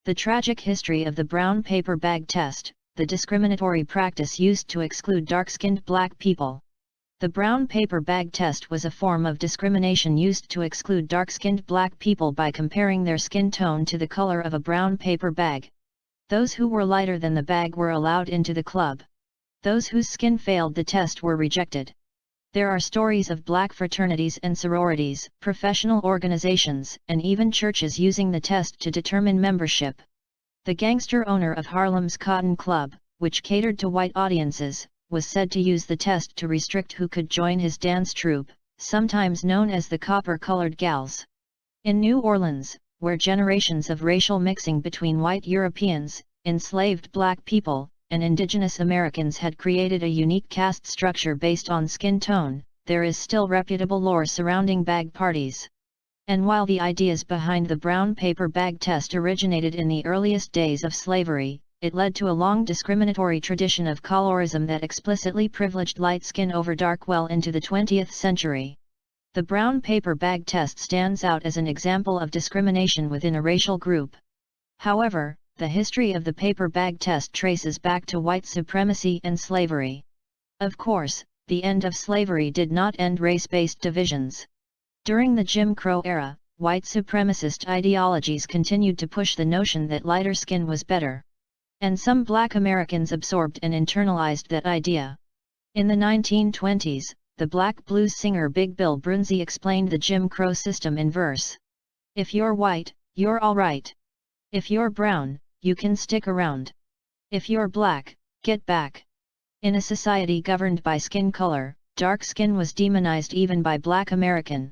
The tragic history of the brown paper bag test, the discriminatory practice used to exclude dark-skinned black people. The brown paper bag test was a form of discrimination used to exclude dark-skinned black people by comparing their skin tone to the color of a brown paper bag. Those who were lighter than the bag were allowed into the club. Those whose skin failed the test were rejected. There are stories of black fraternities and sororities, professional organizations, and even churches using the test to determine membership. The gangster owner of Harlem's Cotton Club, which catered to white audiences, was said to use the test to restrict who could join his dance troupe, sometimes known as the Copper-Colored Gals. In New Orleans, where generations of racial mixing between white Europeans, enslaved black people, and indigenous Americans had created a unique caste structure based on skin tone, there is still reputable lore surrounding bag parties. And while the ideas behind the brown paper bag test originated in the earliest days of slavery, it led to a long discriminatory tradition of colorism that explicitly privileged light skin over dark well into the 20th century. The brown paper bag test stands out as an example of discrimination within a racial group. However, the history of the paper bag test traces back to white supremacy and slavery. Of course, the end of slavery did not end race-based divisions. During the Jim Crow era, white supremacist ideologies continued to push the notion that lighter skin was better. And some black Americans absorbed and internalized that idea. In the 1920s, the black blues singer Big Bill Broonzy explained the Jim Crow system in verse. "If you're white, you're all right. If you're brown, you can stick around. If you're black, get back." In a society governed by skin color, dark skin was demonized even by black American.